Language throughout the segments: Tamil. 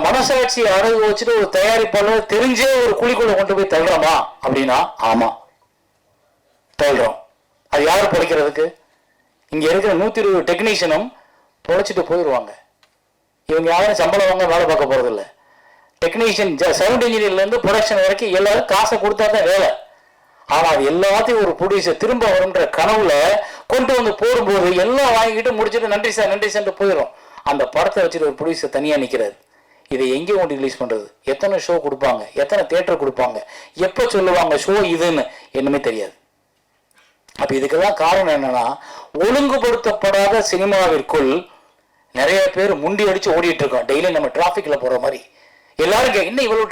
மனசாட்சி அடகு வச்சுட்டு ஒரு தயாரிப்பாளர் தெரிஞ்சே ஒரு குழிக்குள்ள கொண்டு போய் தள்ளுறோமா அப்படின்னா ஆமா தள்ளுறோம். அது யாரு பொழைக்கிறதுக்கு? இங்க இருக்கிற 120 டெக்னீஷியனும் பொழைச்சிட்டு போயிடுவாங்க. இவங்க யாரும் சம்பளம் வாங்க வேலை பார்க்க போறது இல்லை. டெக்னீஷியன் சவுண்ட் இன்ஜினியர்ல இருந்து ப்ரொடக்ஷன் வரைக்கும் எல்லாரும் காசை கொடுத்தா தான் வேலை. ஆனா அது எல்லாத்தையும் ஒரு ப்ரொடியூசர் திரும்ப வரும்ன்ற கனவுல கொண்டு வந்து போடும்போது எல்லாம் வாங்கிட்டு முடிச்சுட்டு நன்றி சார் போயிடும். அந்த படத்தை வச்சுட்டு ஒரு ப்ரொடியூசர் தனியா நிக்கிறாரு. இதை எங்கே கொண்டு ரிலீஸ் பண்றது? எத்தனை ஷோ கொடுப்பாங்க? எத்தனை தியேட்டர் கொடுப்பாங்க? எப்ப சொல்லுவாங்க ஷோ இதுன்னு? என்னமே தெரியாது. அப்ப இதுக்கெல்லாம் காரணம் என்னன்னா, ஒழுங்குபடுத்தப்படாத சினிமாவிற்குள் நிறைய பேர் முண்டி அடிச்சு ஓடிட்டு இருக்கோம். டெய்லி நம்ம டிராபிக்ல போற மாதிரி எல்லாரும் என்ன இவ்வளவு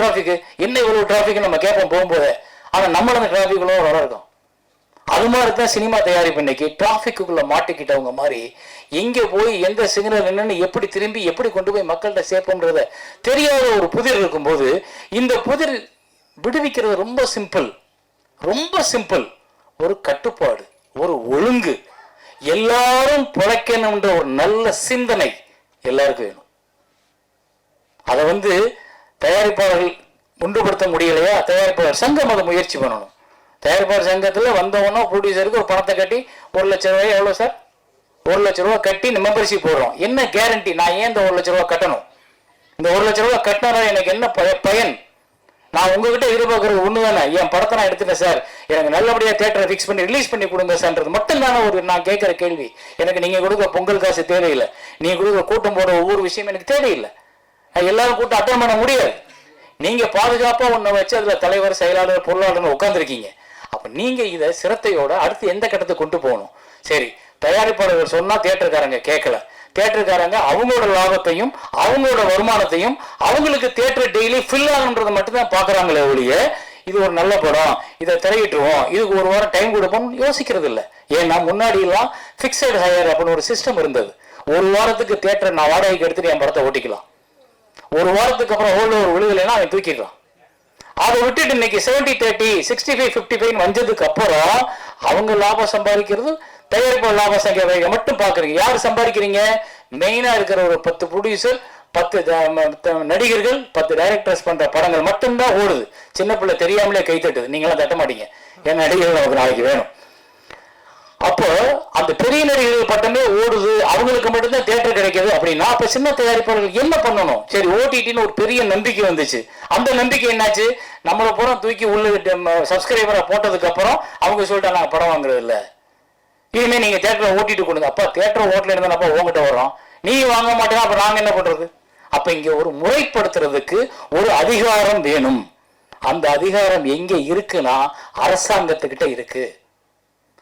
டிராபிக் நம்ம கேட்போம் போகும்போது. ஆனா நம்மள அந்த டிராபிக்ல இருக்கும். அது மாதிரி தான் சினிமா தயாரிப்பு இன்னைக்கு டிராபிக்குள்ள மாட்டிக்கிட்டவங்க மாதிரி எங்க போய் எந்த சிக்னல் என்னன்னு எப்படி திரும்பி எப்படி கொண்டு போய் மக்கள்கிட்ட சேர்ப்போம்ன்றத தெரியாத ஒரு புதிர் இருக்கும்போது இந்த புதிர் விடுவிக்கிறது ரொம்ப சிம்பிள். ஒரு கட்டுப்பாடு, ஒரு ஒழுங்கு, எல்லாரும் பிழைக்கணும்ன்ற ஒரு நல்ல சிந்தனை எல்லாருக்கும் வேணும். அதை தயாரிப்பாளர்கள் ஒன்றுபடுத்த முடியலையா? தயாரிப்பாளர் சங்கம் அதை முயற்சி பண்ணணும். தயாரிப்பாளர் சங்கத்தில் வந்தவொன்னா ப்ரொடியூசருக்கு ஒரு பணத்தை கட்டி 1 லட்ச ரூபாய் எவ்வளோ சார்? 1 லட்ச ரூபா கட்டி மெம்பர்ஷிப் போடுறோம். என்ன கேரண்டி? நான் ஏன் இந்த 1 லட்ச ரூபா கட்டணும்? இந்த 1 லட்ச ரூபா கட்டினா எனக்கு என்ன பயன்? நான் உங்ககிட்ட எதிர்பார்க்கறது ஒன்று தானே. என் படத்தை நான் எடுத்துட்டேன் சார், எனக்கு நல்லபடியாக தியேட்டரை ஃபிக்ஸ் பண்ணி ரிலீஸ் பண்ணி கொடுங்க சார்ன்றது மட்டும் தானே நான் கேட்குற கேள்வி. எனக்கு நீங்கள் கொடுக்க பொங்கல் காசு தேவையில்லை, நீங்கள் கொடுக்குற கூட்டம் போட ஒவ்வொரு விஷயம் எனக்கு தேவையில்லை. எல்லாரும் கூட்டம் அட்டன் பண்ண முடியாது. நீங்கள் பாதுகாப்பாக ஒன்றை வச்சு அதில் தலைவர், செயலாளர், பொருளாளர்னு உட்காந்துருக்கீங்க. அப்போ நீங்கள் இதை சிரத்தையோட அடுத்து எந்த கட்டத்துக்கு கொண்டு போகணும்? சரி, தயாரிப்பாளர்கள் சொன்னால் தியேட்டருக்காரங்க கேட்கல. தியேட்டருக்காரங்க அவங்களோட லாபத்தையும் அவங்களோட வருமானத்தையும் அவங்களுக்கு தியேட்டர் டெய்லி ஃபில் ஆகுன்றதை மட்டும்தான் பார்க்குறாங்களே ஒழிய இது ஒரு நல்ல படம், இதை திரையிட்டுருவோம், இதுக்கு ஒரு வாரம் டைம் கொடுப்போம்னு யோசிக்கிறது இல்லை. ஏன்னா முன்னாடி எல்லாம் ஃபிக்ஸட் ஹையர் அப்படின்னு ஒரு சிஸ்டம் இருந்தது. ஒரு வாரத்துக்கு தியேட்டர் நான் வாடகைக்கு எடுத்துட்டு என் படத்தை ஓட்டிக்கலாம். ஒரு வாரத்துக்கு அப்புறம் ஹோல்ட் ஓவர் விழுகலைன்னா அவன் தூக்கிடலாம். அதை விட்டுட்டு இன்னைக்கு 70-30, 65-55 வந்ததுக்கு அப்புறம் அவங்க லாபம் சம்பாதிக்கிறது, தயாரிப்பு லாபம் சம்பாதிக்க மட்டும் பாக்குறீங்க. யாரு சம்பாதிக்கிறீங்க? மெயினா இருக்கிற ஒரு 10 ப்ரொடியூசர், 10 நடிகர்கள், 10 டைரக்டர்ஸ் பண்ற படங்கள் மட்டும்தான் ஓடுது. சின்ன பிள்ளை தெரியாமலே கை தட்டுது. நீங்களாம் தட்ட மாட்டீங்க. என் நடிகர்கள் நமக்கு நாளைக்கு வேணும். அப்போ அந்த பெரிய நடிகர்கள் பட்டமே ஓடுது, அவங்களுக்கு மட்டும்தான் தியேட்டர் கிடைக்குது அப்படின்னா அப்ப சின்ன தயாரிப்பாளர்கள் என்ன பண்ணணும்? சரி, ஓடிடின்னு ஒரு பெரிய நம்பிக்கை வந்துச்சு. அந்த நம்பிக்கை என்னாச்சு? நம்மளை பூரா தூக்கி உள்ள சப்ஸ்கிரைபரை போட்டதுக்கு அப்புறம் அவங்க சொல்லிட்டா நாங்கள் படம் வாங்குறது இல்லை, இனிமே நீங்க தியேட்டரை ஓட்டிட்டு கொடுங்க. அப்பா தியேட்டர் ஓட்டல இருந்தா உங்ககிட்ட வரோம், நீ வாங்க மாட்டேங்க, அப்ப நாங்க என்ன பண்றது? அப்ப இங்க ஒரு முறைப்படுத்துறதுக்கு ஒரு அதிகாரம் வேணும். அந்த அதிகாரம் எங்க இருக்குன்னா அரசாங்கத்துக்கிட்ட இருக்கு.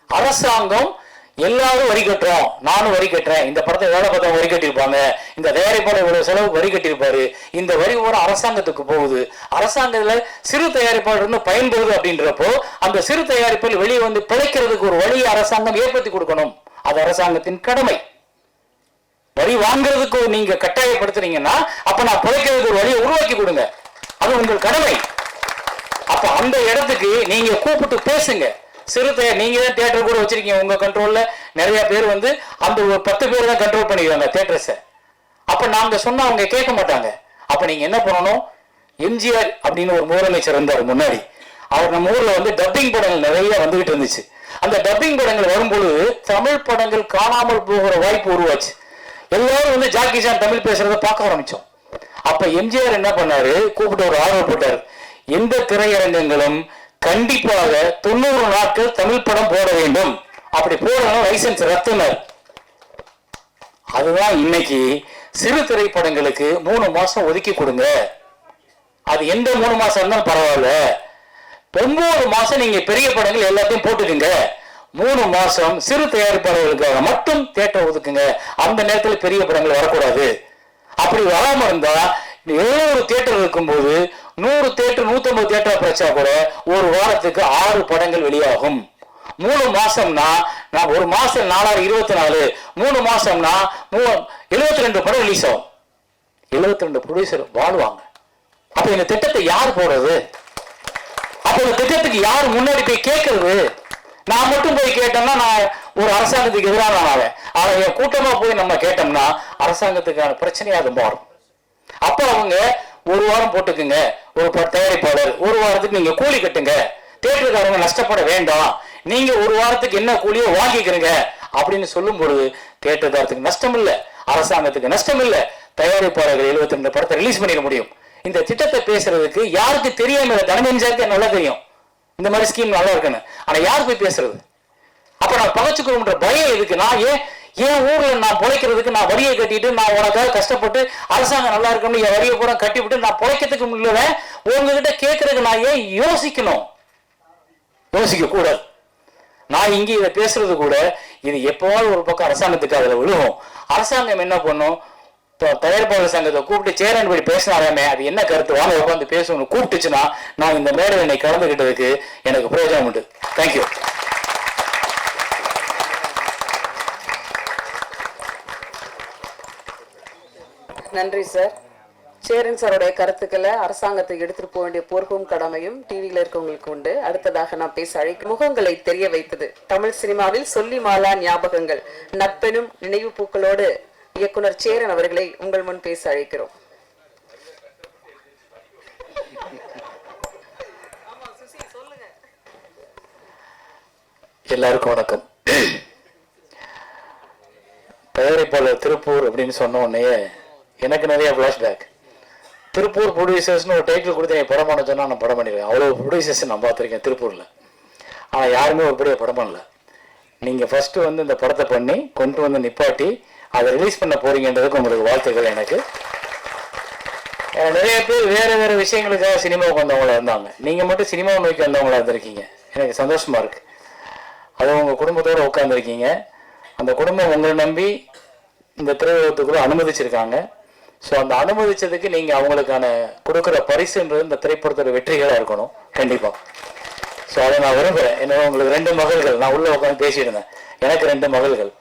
அரசாங்கம் எல்லாரும் வரி கட்டுறோம், நானும் வரி கட்டுறேன், இந்த படத்தை வேலை பார்த்தா வரி கட்டியிருப்பாங்க, இந்த தயாரிப்பாளர் இவ்வளவு செலவு வரி கட்டியிருப்பாரு, இந்த வரி ஒரு அரசாங்கத்துக்கு போகுது. அரசாங்கத்துல சிறு தயாரிப்பாளர் பயன்படுது அப்படின்றப்போ அந்த சிறு தயாரிப்பாளர் வெளியே வந்து பிழைக்கிறதுக்கு ஒரு வழியை அரசாங்கம் ஏற்படுத்தி கொடுக்கணும். அது அரசாங்கத்தின் கடமை. வரி வாங்குறதுக்கு நீங்க கட்டாயப்படுத்துறீங்கன்னா அப்ப நான் பிழைக்கிறதுக்கு ஒரு வழியை உருவாக்கி கொடுங்க, அது உங்கள் கடமை. அப்ப அந்த இடத்துக்கு நீங்க கூப்பிட்டு பேசுங்க. சிறுத்தை நீங்க தான் தியேட்டர் கூட வச்சிருக்கீங்க, உங்க கண்ட்ரோல்ல நிறைய பேர் வந்து அந்த ஒரு 10 பேர் தான் கண்ட்ரோல் பண்ணிக்கிறாங்க தியேட்டர்ஸை. அப்ப நாங்க சொன்னா அவங்க கேட்க மாட்டாங்க. அப்ப நீங்க என்ன பண்ணணும்? எம்ஜிஆர் அப்படின்னு ஒரு முதலமைச்சர் இருந்தார் முன்னாடி. அவர் நம்ம ஊர்ல வந்து டப்பிங் படங்கள் நிறைய வந்துகிட்டு இருந்துச்சு. அந்த டப்பிங் படங்கள் வரும்பொழுது தமிழ் படங்கள் காணாமல் போகிற வாய்ப்பு உருவாச்சு. எல்லாரும் வந்து ஜாக்கி சான் தமிழ் பேசுறத பார்க்க ஆரம்பிச்சோம். அப்ப எம்ஜிஆர் என்ன பண்ணாரு? கூப்பிட்டு ஒரு ஆர்வம் போட்டார். எந்த திரையரங்கங்களும் கண்டிப்பாக 90 நாட்கள் தமிழ் படம் போட வேண்டும், அப்படி போடணும் லைசன்ஸ் ரத்துனர். அதுதான் இன்னைக்கு சிறு திரைப்படங்களுக்கு 3 மாசம் ஒதுக்கி கொடுங்க. அது எந்த 3 மாசம் இருந்தாலும் பரவாயில்ல, 9 மாசம் நீங்க பெரிய படங்கள் எல்லாத்தையும் போட்டுக்குங்க. 3 மாசம் சிறு தயாரிப்பாளர்களுக்காக மட்டும் தியேட்டர் ஒதுக்குங்க. அந்த நேரத்தில் பெரிய படங்கள் வரக்கூடாது. அப்படி வராம இருந்தா 700 தியேட்டர் இருக்கும்போது 100 தியேட்டர் 150 தியேட்டர் பிரச்சா கூட ஒரு வாரத்துக்கு 6 படங்கள் வெளியாகும். 3 மாசம்னா நான் ஒரு மாசம் 4024, 3 மாசம்னா 72 படம் ரிலீஸ் ஆகும். 72 ப்ரொடியூசர் வாழ்வாங்க. அப்ப இந்த திட்டத்தை யார் போடுறது? அப்ப இந்த திட்டத்துக்கு யார் முன்னாடி போய் கேட்கறது? நான் மட்டும் போய் கேட்டோம்னா நான் ஒரு அரசாங்கத்துக்கு எதிரான ஆவேன். ஆனா என் கூட்டமா போய் நம்ம கேட்டோம்னா அரசாங்கத்துக்கான பிரச்சனையா அது மாறும். அப்ப அவங்க ஒரு வாரம் போட்டுக்குங்க, ஒரு தயாரிப்பாளர் ஒரு வாரத்துக்கு நீங்க கூலி கட்டுங்க, தேட்டருக்காரங்க நஷ்டப்பட வேண்டாம், நீங்க ஒரு வாரத்துக்கு என்ன கூலியோ வாங்கிக்கிறீங்க அப்படின்னு சொல்லும் பொழுது தேட்டருக்காரத்துக்கு நஷ்டம் இல்லை, அரசாங்கத்துக்கு நஷ்டம் இல்லை, தயாரிப்பாளர்கள் 72 படத்தை ரிலீஸ் பண்ணிட முடியும். இந்த திட்டத்தை பேசுறதுக்கு யாருக்கு தெரியாம தனஞ்சருக்கு நல்லா தெரியும் இந்த மாதிரி ஸ்கீம் நல்லா இருக்குன்னு. ஆனா யார் போய் பேசுறது? அப்ப நான் பகச்சுக்கிறோம்ன்ற பயம் எதுக்கு? நான் ஏன் ஊர்ல நான் பொழைக்கிறதுக்கு நான் வரியை கட்டிட்டு நான் உனக்காக கஷ்டப்பட்டு அரசாங்கம் நல்லா இருக்கணும்னு என் வரியை பூரா கட்டி விட்டு நான் பொழைக்கிறதுக்கு முடியல உங்ககிட்ட கேட்கறதுக்கு நான் ஏன் யோசிக்கணும்? யோசிக்க கூடாது. நான் இங்க இதை பேசுறது கூட இது எப்போவாவது ஒரு பக்கம் அரசாங்கத்துக்கு அதுல விழுவும். அரசாங்கம் என்ன பண்ணும்? தயாரிப்பாளர் சங்கத்தை கூப்பிட்டு சேரன் படி பேசினாராமே அது என்ன கருத்து, வாங்க உட்காந்து பேசணும் கூப்பிட்டுச்சுன்னா நான் இந்த மேடை என்னை கலந்துகிட்டதுக்கு எனக்கு பிரயோஜனம் உண்டு. தேங்க்யூ. நன்றி சார். சேரன் சாரோடைய கருத்துக்களை அரசாங்கத்துக்கு எடுத்துட்டு போக வேண்டிய பொறுப்பும் கடமையும் டிவியில இருக்கவங்களுக்கு உண்டு. அடுத்ததாக நான் பேச அழைக்கும் முகங்களை தெரிய வைத்தது தமிழ் சினிமாவில் சொல்லி மாலா ஞாபகங்கள் நட்பெனும் நினைவு பூக்களோடு இயக்குனர் சேரன் அவர்களை உங்கள் முன் பேச அழைக்கிறோம். எல்லாருக்கும் வணக்கம். தயாரிப்பாளர் திருப்பூர் அப்படின்னு சொன்ன உடனே எனக்கு நிறைய ஃபிளாஷ்பேக். திருப்பூர் ப்ரொடியூசர்ஸ்னு ஒரு டைட்டில் கொடுத்து என் படம் பண்ண சொன்னால் நான் படம் பண்ணிடுவேன். அவ்வளோ ப்ரொடியூசர்ஸ் நான் பார்த்துருக்கேன் திருப்பூரில். ஆனால் யாருமே ஒருபடியாக படம் பண்ணல. நீங்கள் ஃபஸ்ட்டு வந்து இந்த படத்தை பண்ணி கொண்டு வந்து நிப்பாட்டி அதை ரிலீஸ் பண்ண போறீங்கன்றதுக்கு உங்களுக்கு வாழ்த்துக்கள். எனக்கு நிறைய பேர் வேறு வேறு விஷயங்களுக்காக சினிமாவுக்கு வந்தவங்களா இருந்தாங்க. நீங்கள் மட்டும் சினிமாவை நோக்கி வந்தவங்களா இருந்திருக்கீங்க. எனக்கு சந்தோஷமாக இருக்குது. அது உங்கள் குடும்பத்தோடு உட்காந்துருக்கீங்க. அந்த குடும்பம் உங்களை நம்பி இந்த திரையுலகத்துக்குள்ள அனுமதிச்சிருக்காங்க. ஸோ அந்த அனுமதிச்சதுக்கு நீங்கள் அவங்களுக்கான கொடுக்குற பரிசுன்றது இந்த திரைப்படத்தோட வெற்றிகளாக இருக்கணும் கண்டிப்பாக. ஸோ அதை நான் விரும்புகிறேன். என்ன உங்களுக்கு 2 மகள்கள், நான் உள்ளே உட்காந்து பேசியிருந்தேன். எனக்கு 2 மகள்கள்.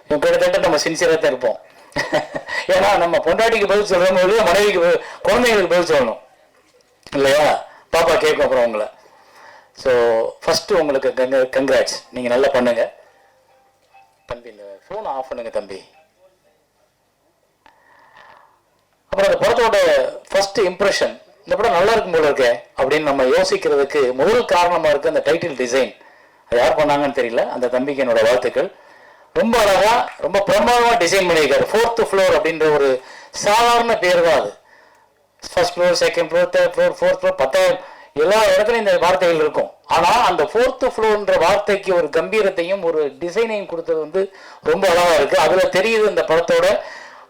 கிட்டத்தட்ட நம்ம சின்சியராக தான் இருப்போம். ஏன்னா நம்ம பொண்டாட்டிக்கு பதில் சொல்கிறோம் இல்லையா, மனைவிக்கு குழந்தைங்களுக்கு பதில் சொல்லணும் இல்லையா, பாப்பா கேட்கும் அப்புறம் உங்களை. ஸோ ஃபஸ்ட்டு உங்களுக்கு கங்க்ராட்ஸ், நீங்கள் நல்லா பண்ணுங்க. தம்பி இந்த ஃபோனை ஆஃப் பண்ணுங்க தம்பி. அப்புறம் அந்த படத்தோட ஃபர்ஸ்ட் இம்ப்ரெஷன், இந்த படம் நல்லா இருக்கும் போல இருக்கே அப்படின்னு நம்ம யோசிக்கிறதுக்கு முதல் காரணமாக இருக்குது அந்த டைட்டில் டிசைன். அது யார் பண்ணாங்கன்னு தெரியல. அந்த தம்பிக்கு என்னோட வாழ்த்துக்கள். ரொம்ப அழகா ரொம்ப பிரமாதமாக டிசைன் பண்ணியிருக்காரு. 4th ஃப்ளோர் அப்படின்ற ஒரு சாதாரண பேர் தான் அது. First floor, second floor, third floor, 4th floor, 10 எல்லா இடத்துலையும் இந்த வார்த்தைகள் இருக்கும். ஆனால் அந்த 4th ஃப்ளோர்ன்ற வார்த்தைக்கு ஒரு கம்பீரத்தையும் ஒரு டிசைனையும் கொடுத்தது வந்து ரொம்ப அழகாக இருக்குது. அதில் தெரியுது இந்த படத்தோட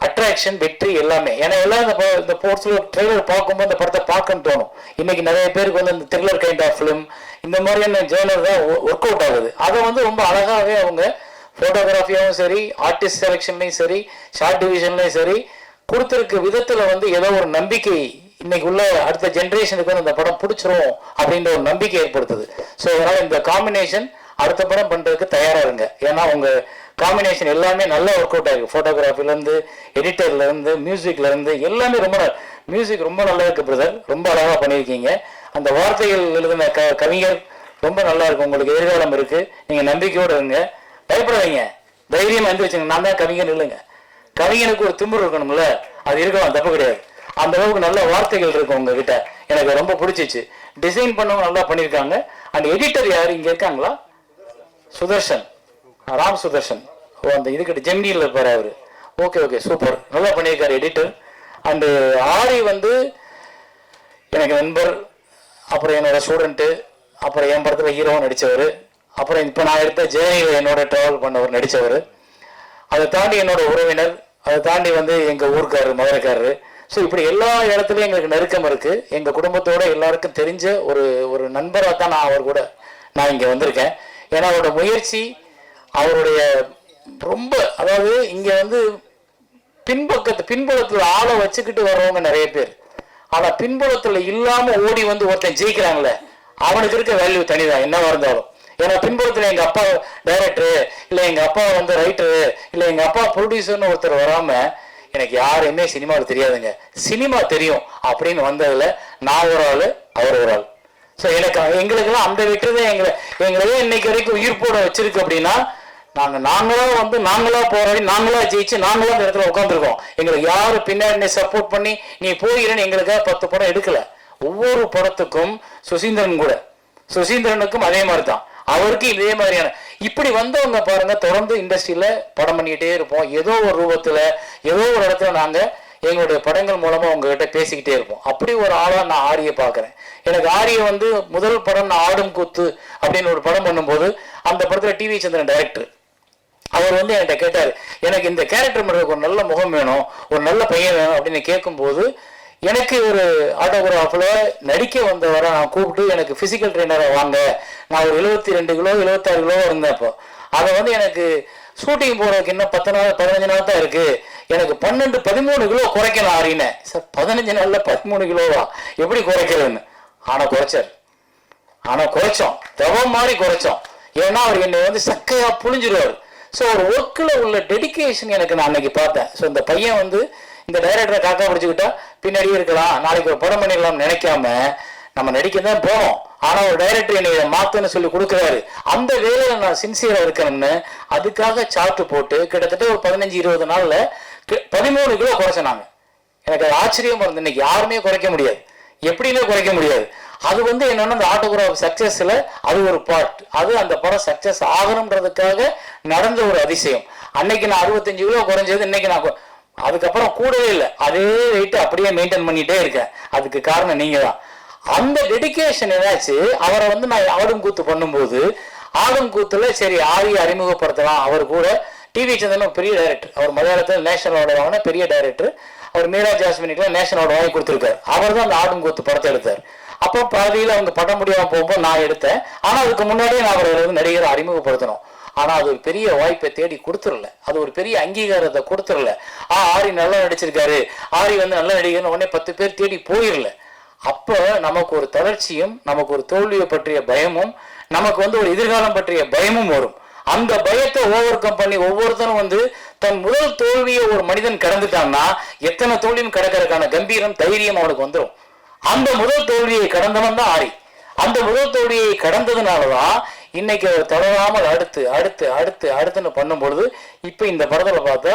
அட்ராக்ஷன், வெற்றி எல்லாமே. ஏன்னா எல்லாம் இந்த 4th ஃப்ளோர் ட்ரெய்லர் பார்க்கும்போது இந்த படத்தை பார்க்கணும்னு தோணும். இன்னைக்கு நிறைய பேருக்கு வந்து இந்த த்ரில்லர் கைண்ட் ஆஃப் ஃபிலிம் இந்த மாதிரியான ஜேர்னர் தான் ஒர்க் அவுட் ஆகுது. அதை வந்து ரொம்ப அழகாகவே அவங்க ஃபோட்டோகிராஃபியாகவும் சரி, ஆர்டிஸ்ட் செலெக்ஷன்லையும் சரி, ஷார்ட் டிவிஷன்லையும் சரி கொடுத்துருக்க விதத்தில் வந்து ஏதோ ஒரு நம்பிக்கை இன்னைக்கு உள்ள அடுத்த ஜென்ரேஷனுக்கு வந்து இந்த படம் பிடிச்சிரும் அப்படின்ற ஒரு நம்பிக்கை ஏற்படுத்துது. ஸோ அதனால் இந்த காம்பினேஷன் அடுத்த படம் பண்ணுறதுக்கு தயாராக இருங்க. ஏன்னா உங்கள் காம்பினேஷன் எல்லாமே நல்லா ஒர்க் அவுட் ஆகிருக்கு. ஃபோட்டோகிராஃபிலேருந்து, எடிட்டர்லேருந்து, மியூசிக்லேருந்து எல்லாமே ரொம்ப மியூசிக் ரொம்ப நல்லா இருக்குது பிரதர். ரொம்ப அழகாக பண்ணியிருக்கீங்க. அந்த வார்த்தைகள் எழுதின கவிஞர் ரொம்ப நல்லா இருக்கு. உங்களுக்கு எதிர்காலம் இருக்குது. நீங்கள் நம்பிக்கையோடு இருங்க, பயப்படாதீங்க, தைரியம் வந்துருச்சுங்க. நான் தான் கவிஞர் இல்லைங்க. கவிஞனுக்கு ஒரு திமிரு இருக்கணும்ல, அது இருக்கலாம், தப்பு கிடையாது. அந்த அளவுக்கு நல்ல வார்த்தைகள் இருக்கு உங்ககிட்ட. எனக்கு ரொம்ப பிடிச்சிச்சு. டிசைன் பண்ணவங்க நல்லா பண்ணியிருக்காங்க. அண்ட் எடிட்டர் யார் இங்கே இருக்காங்களா? சுதர்ஷன், ராம் சுதர்ஷன். ஓ அந்த இதுக்கிட்ட ஜெமினியில் இருப்பார் அவர். ஓகே ஓகே சூப்பர், நல்லா பண்ணியிருக்காரு எடிட்டர். அண்டு ஆரி வந்து எனக்கு நண்பர், அப்புறம் என்னோட ஸ்டூடெண்ட்டு, அப்புறம் என் படத்தில் ஹீரோவும் நடித்தவர், அப்புறம் இப்போ நான் எடுத்த ஜேர்னியில் என்னோட ட்ராவல் பண்ணவர் நடித்தவர், அதை தாண்டி என்னோட உறவினர், அதை தாண்டி வந்து எங்கள் ஊருக்காரர், மதுரைக்காரரு. ஸோ இப்படி எல்லா இடத்துலையும் எங்களுக்கு நெருக்கம் இருக்குது. எங்கள் குடும்பத்தோட எல்லாருக்கும் தெரிஞ்ச ஒரு நண்பராக தான் நான் அவர் கூட நான் இங்கே வந்திருக்கேன். ஏன்னா அவரோட முயற்சி, அவருடைய ரொம்ப அதாவது இங்கே வந்து பின்புலத்தில் ஆளை வச்சுக்கிட்டு வர்றவங்க நிறைய பேர். ஆனால் பின்புலத்தில் இல்லாமல் ஓடி வந்து ஒருத்தன் ஜெயிக்கிறாங்களே, அவனுக்கு இருக்க வேல்யூ தனிதான் என்னவா இருந்தாலும். ஏன்னா பின்புலத்தில் எங்கள் அப்பா டைரக்டரு, இல்லை எங்கள் அப்பா வந்து ரைட்டரு, இல்லை எங்கள் அப்பா ப்ரொடியூசர்னு ஒருத்தர் வராமல் எனக்கு யாரையுமே சினிமாவில் தெரியாதுங்க, சினிமா தெரியும் அப்படின்னு வந்ததில் நான் ஒரு ஆள், அவர் ஒரு ஆள். ஸோ எங்களுக்கெல்லாம் அந்த வெற்றி தான் எங்களையே இன்னைக்கு வரைக்கும் உயிர்ப்போட வச்சிருக்கு. அப்படின்னா நாங்களா வந்து நாங்களா போராடி நாங்களா ஜெயிச்சு நாங்களா அந்த இடத்துல உட்காந்துருக்கோம். எங்களுக்கு யாரும் பின்னாடி சப்போர்ட் பண்ணி நீ போகிறேன்னு எங்களுக்காக 10 படம் எடுக்கல. ஒவ்வொரு படத்துக்கும் சுசீந்திரனுக்கும் அதே மாதிரி தான், அவருக்கு இதே மாதிரியான இப்படி வந்தவங்க பாருங்க. தொடர்ந்து இண்டஸ்ட்ரியில படம் பண்ணிக்கிட்டே இருப்போம். ஏதோ ஒரு ரூபத்துல ஏதோ ஒரு இடத்துல நாங்க எங்களுடைய படங்கள் மூலமா உங்ககிட்ட பேசிக்கிட்டே இருப்போம். அப்படி ஒரு ஆளா நான் ஆரியை பார்க்கிறேன். எனக்கு ஆரிய வந்து முதல் படம் நான் ஆடும் கூத்து அப்படின்னு ஒரு படம் பண்ணும்போது அந்த படத்துல டிவி சந்திரன் டைரக்டர் அவர் வந்து என்கிட்ட கேட்டார், எனக்கு இந்த கேரக்டர் பண்ணுறதுக்கு ஒரு நல்ல முகம் வேணும், ஒரு நல்ல பையன் வேணும் அப்படின்னு கேட்கும்போது எனக்கு ஒரு ஆட்டோகிராஃபில் நடிக்க வந்தவரை நான் கூப்பிட்டு எனக்கு ஃபிசிக்கல் ட்ரெயினரை வாங்க, நான் ஒரு 72 கிலோ 76 கிலோ இருந்தேன். அப்போ அதை வந்து எனக்கு ஷூட்டிங் போகிறதுக்கு இன்னும் 10 நாள் 15 நாள் தான் இருக்குது, எனக்கு 12-13 கிலோ குறைக்கலாம் ஆறினேன். சார் 15 நாளில் 13 கிலோவா எப்படி குறைக்கிறதுன்னு. ஆனால் குறைச்சோம், தவம் மாதிரி குறைச்சோம். ஏன்னா அவர் என்னை வந்து சக்கையாக புழிஞ்சிருவார். ஸோ ஒரு ஒர்க்கில் உள்ள டெடிக்கேஷன் எனக்கு நான் அன்னைக்கு பார்த்தேன். ஸோ இந்த பையன் வந்து இந்த டைரக்டரை காக்கா பிடிச்சிக்கிட்டா பின்னாடியே இருக்கலாம், நாளைக்கு ஒரு படம் பண்ணிடலாம்னு நினைக்காம நம்ம நடிக்க தான் போனோம். ஆனால் ஒரு டைரக்டர் என்னை மாற்றுன்னு சொல்லி கொடுக்குறாரு. அந்த வேலையில் நான் சின்சியராக இருக்கணும்னு அதுக்காக சார்ட்டு போட்டு கிட்டத்தட்ட ஒரு 15-20 நாளில் 13 கிலோ குறைச்சோம். எனக்கு அது ஆச்சரியமாக இருந்தது. இன்னைக்கு யாருமே குறைக்க முடியாது, எப்படின்னே குறைக்க முடியாது. அது வந்து என்னன்னா அந்த ஆட்டோகிராஃப் சக்சஸ்ல அது ஒரு பார்ட். அது அந்த படம் சக்சஸ் ஆகணும்ன்றதுக்காக நடந்த ஒரு அதிசயம். அன்னைக்கு நான் 65 கிலோ குறைஞ்சது, இன்னைக்கு நான் அதுக்கப்புறம் கூடவே இல்லை, அதே வெயிட் அப்படியே மெயின்டைன் பண்ணிட்டே இருக்கேன். அதுக்கு காரணம் நீங்க தான். அந்த டெடிக்கேஷன் ஏதாச்சு அவரை வந்து நான் ஆடும் கூத்து பண்ணும்போது ஆடும் கூத்துல சரி ஆரியை அறிமுகப்படுத்தலாம். அவர் கூட டிவி சந்திரன் பெரிய டைரக்டர், அவர் மலையாளத்தில் நேஷனல் அவார்டு வாங்கின பெரிய டைரக்டர். அவர் மீரா ஜாஸ்மினுக்குலாம் நேஷனல் அவார்டு வாங்கி கொடுத்துருக்காரு. அவர் தான் அந்த ஆடும் கூத்து படத்தை எடுத்தார். அப்போ பாதியில் அவங்க படம் முடியாமல் போகும்போது நான் எடுத்தேன். ஆனால் அதுக்கு முன்னாடியே நான் அவரை வந்து நடிகரை அறிமுகப்படுத்தணும். ஆனால் அது ஒரு பெரிய வாய்ப்பை தேடி கொடுத்துடல, அது ஒரு பெரிய அங்கீகாரத்தை கொடுத்துடல. ஆரி நல்லா நடிச்சிருக்காரு, ஆரி வந்து நல்ல நடிகர்னு உடனே 10 பேர் தேடி போயிடல. அப்போ நமக்கு ஒரு தளர்ச்சியும் நமக்கு ஒரு தோல்வியை பற்றிய பயமும் நமக்கு வந்து ஒரு எதிர்காலம் பற்றிய பயமும் வரும். அந்த பயத்தை ஓவர் கம் பண்ணி ஒவ்வொருத்தரும் வந்து தன் முதல் தோல்வியை ஒரு மனிதன் கடந்துட்டான்னா எத்தனை தோல்வியும் கடக்கிறதுக்கான கம்பீரம் தைரியம் அவனுக்கு வந்துடும். அந்த முதல் தோல்வியை கடந்தவன் தான் ஆரி. அந்த முதல் தோல்வியை கடந்ததுனாலதான் இன்னைக்கு அவர் தொடராமல் அடுத்து அடுத்து அடுத்து அடுத்துன்னு பண்ணும்பொழுது இப்ப இந்த படத்துல பார்த்தா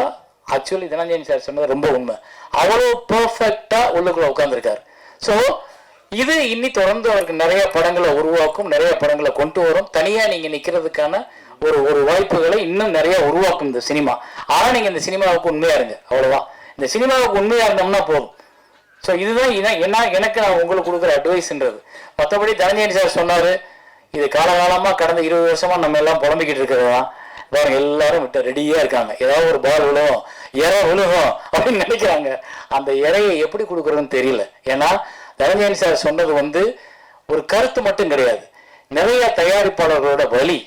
ஆக்சுவலி தனஞ்சயன் சார் சொன்னது ரொம்ப உண்மை. அவ்வளவு பெர்ஃபெக்டா உள்ளுக்குள்ள உட்கார்ந்துருக்காரு. ஸோ இது இன்னி தொடர்ந்து அவருக்கு நிறைய படங்களை உருவாக்கும், நிறைய படங்களை கொண்டு வரும். தனியா நீங்க நிக்கிறதுக்கான ஒரு வாய்ப்புகளை இன்னும் நிறைய உருவாக்கும் இந்த சினிமா. ஆனா நீங்க இந்த சினிமாவுக்கு உண்மையா இருங்க, அவ்வளவுதான். இந்த சினிமாவுக்கு உண்மையா இருந்தோம்னா போதும். ஸோ இதுதான் எனக்கு நான் உங்களுக்கு கொடுக்குற அட்வைஸ்ன்றது. மற்றபடி தனஞ்சயன் சார் சொன்னாரு, இது காலகாலமா கடந்த 20 வருஷமா நம்ம எல்லாம் புலம்பிக்கிட்டு இருக்கிறதா பாருங்க, எல்லாரும் விட்டு ரெடியா இருக்காங்க. ஏதாவது ஒரு பால் விழுகும், விழுகும் அப்படின்னு நினைக்கிறாங்க. அந்த இறையை எப்படி கொடுக்குறதுன்னு தெரியல. ஏன்னா தனஞ்சயன் சார் சொன்னது வந்து ஒரு கருத்து மட்டும் கிடையாது, நிறைய தயாரிப்பாளர்களோட வலி,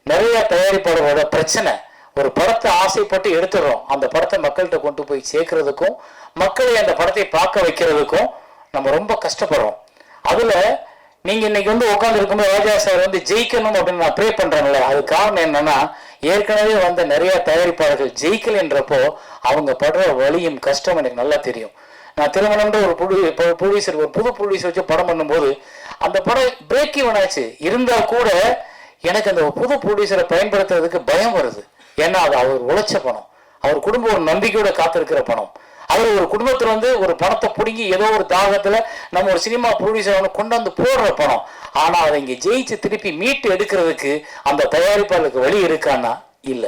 நிறைய தயாரிப்பாளர்களோட பிரச்சனை. ஒரு படத்தை ஆசைப்பட்டு எடுத்துடுறோம், அந்த படத்தை மக்கள்கிட்ட கொண்டு போய் சேர்க்கறதுக்கும் மக்களை அந்த படத்தை பார்க்க வைக்கிறதுக்கும் நம்ம ரொம்ப கஷ்டப்படுறோம். அதுல நீங்க இன்னைக்கு வந்து உட்கார்ந்து இருக்கும்போது ராஜா சார் வந்து ஜெயிக்கணும் அப்படின்னு நான் ப்ரே பண்றேன்ல, அது காரணம் என்னன்னா ஏற்கனவே வந்த நிறைய தயாரிப்பாளர்கள் ஜெயிக்கல் என்றப்போ அவங்க படுற வலியும் கஷ்டம் எனக்கு நல்லா தெரியும். நான் திருமணம்ன்ற ஒரு ப்ரொடியூசர் ஒரு புது ப்ரொடியூசர் வச்சு படம் பண்ணும்போது அந்த படம் பிரேக் ஈவன் ஆச்சு. இருந்தா கூட எனக்கு அந்த புது ப்ரொடியூசரை பயன்படுத்துறதுக்கு பயம் வருது. ஏன்னா அது அவர் உழைச்ச பணம், அவர் குடும்பம் ஒரு நம்பிக்கையோட காத்திருக்கிற பணம். அவர் ஒரு குடும்பத்துல வந்து ஒரு பணத்தை பிடுங்கி ஏதோ ஒரு தாகத்துல நம்ம ஒரு சினிமா ப்ரொடியூசர் கொண்டாந்து போடுற பணம். ஆனா அதை இங்க ஜெயிச்சு திருப்பி மீட்டு எடுக்கிறதுக்கு அந்த தயாரிப்பாளருக்கு வழி இருக்கான்னா இல்ல.